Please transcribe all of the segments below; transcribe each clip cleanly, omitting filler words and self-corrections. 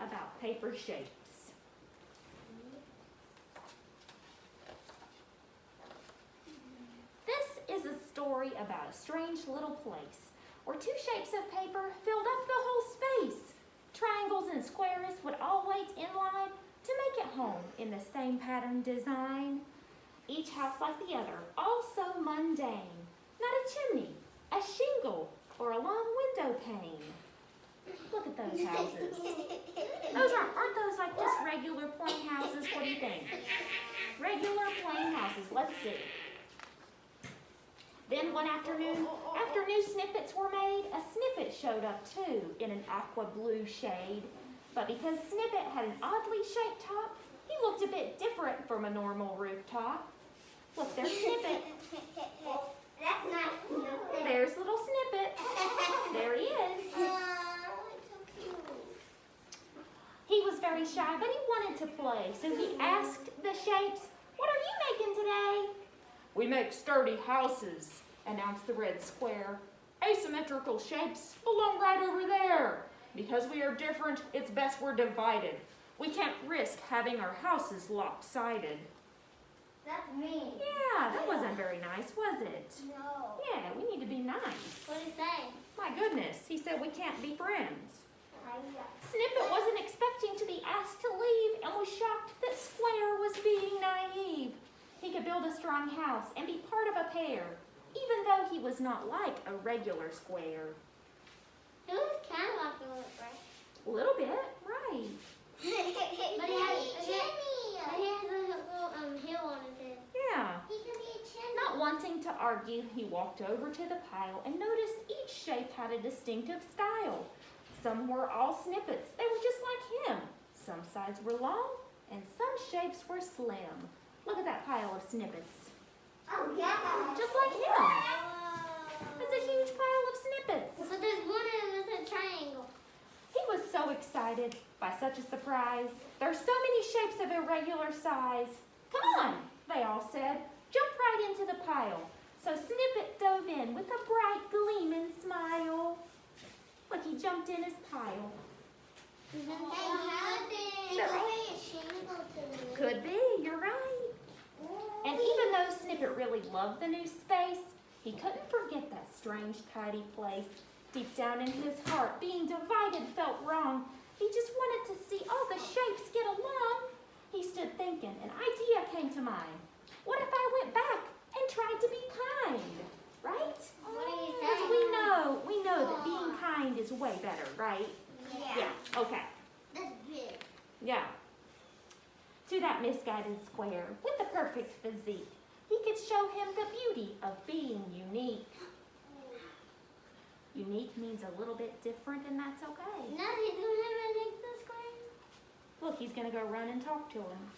about paper shapes. This is a story about a strange little place where two shapes of paper filled up the whole space. Triangles and squares would all wait in line to make it home in the same pattern design. Each house like the other, all so mundane. Not a chimney, a shingle, or a long window pane. Look at those houses. Aren't those like just regular plain houses? What do you think? Regular plain houses, let's see. Then one afternoon, after new snippets were made, a snippet showed up too in an aqua blue shade. But because Snippet had an oddly shaped top, he looked a bit different from a normal rooftop. Look, there's Snippet. That's not Snippet. There's little Snippet. There he is. It's so cute. He was very shy, but he wanted to play, so he asked the shapes, "What are you making today?" "We make sturdy houses," announced the red square. "Asymmetrical shapes belong right over there. Because we are different, it's best we're divided. We can't risk having our houses lopsided." That's mean. Yeah, that wasn't very nice, was it? No. Yeah, we need to be nice. What did he say? My goodness, he said we can't be friends. Snippet wasn't expecting to be asked to leave and was shocked that Square was being naive. He could build a strong house and be part of a pair, even though he was not like a regular square. It was kind of like a little brush. A little bit, right. But he has a little hill on his head. Yeah. He can be a chimney. Not wanting to argue, he walked over to the pile and noticed each shape had a distinctive style. Some were all snippets. They were just like him. Some sides were long and some shapes were slim. Look at that pile of snippets. Oh, yeah. Just like him. It's a huge pile of snippets. But there's one of them that's a triangle. He was so excited by such a surprise. There's so many shapes of irregular size. "Come on," they all said. "Jump right into the pile." So Snippet dove in with a bright, gleaming smile. Look, he jumped in his pile. Could be, you're right. And even though Snippet really loved the new space, he couldn't forget that strange, tidy place. Deep down in his heart, being divided felt wrong. He just wanted to see all the shapes get along. He stood thinking, an idea came to mind. What if I went back and tried to be kind, right? What do you Because say? we know that being kind is way better, right? Yeah. Okay. That's big. Yeah. To that misguided square with the perfect physique, he could show him the beauty of being unique. Unique means a little bit different, and that's okay. Now he's going to have next to the square. Look, he's going to go run and talk to him.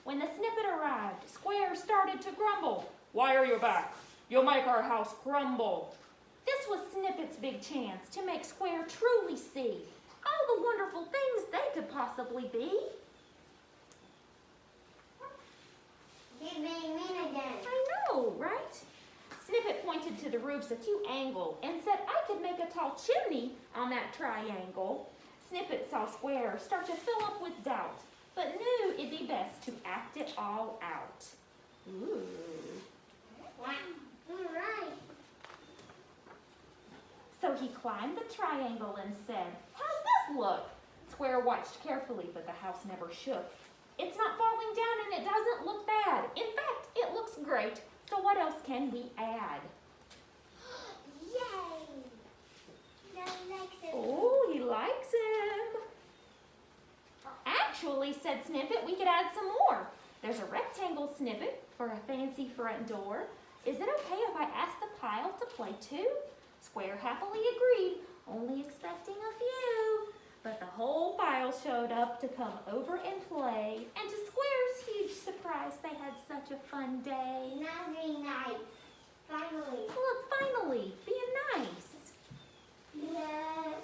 When the Snippet arrived, Square started to grumble. "Why are you back? You'll make our house crumble." This was Snippet's big chance to make Square truly see all the wonderful things they could possibly be. He's being mean again. I know, right? Snippet pointed to the roof's acute angle and said, "I could make a tall chimney on that triangle." Snippet saw Square start to fill up with doubt, but knew it'd be best to act it all out. Ooh. Wow. All right. So he climbed the triangle and said, "How's this look?" Square watched carefully, but the house never shook. "It's not falling down and it doesn't look bad. In fact, it looks great. So what else can we add?" Yay. Daddy likes it. Oh, he likes him. "Actually," said Snippet, "we could add some more. There's a rectangle snippet for a fancy front door. Is it okay if I ask the pile to play too?" Square happily agreed, only expecting a few. But the whole pile showed up to come over and play. And to Square's huge surprise, they had such a fun day. Now be nice. Finally. Look, finally, being nice. Yes.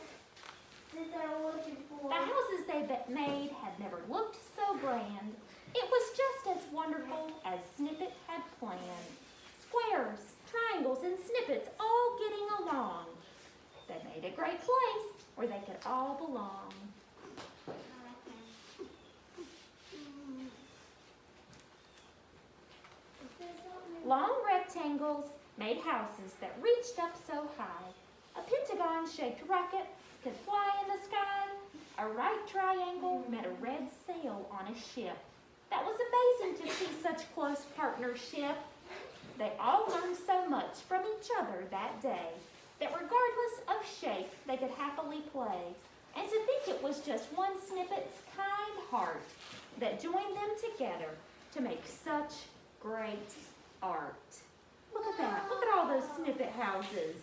This is what I'm looking for. The houses they made had never looked so grand. It was just as wonderful as Snippet had planned. Squares, triangles, and snippets all getting along. They made a great place, where they could all belong. Long rectangles made houses that reached up so high. A pentagon-shaped rocket could fly in the sky. A right triangle met a red sail on a ship. That was amazing to see such close partnership. They all learned so much from each other that day that regardless of shape, they could happily play. And to think it was just one Snippet's kind heart that joined them together to make such great art. Look at that. Look at all those Snippet houses.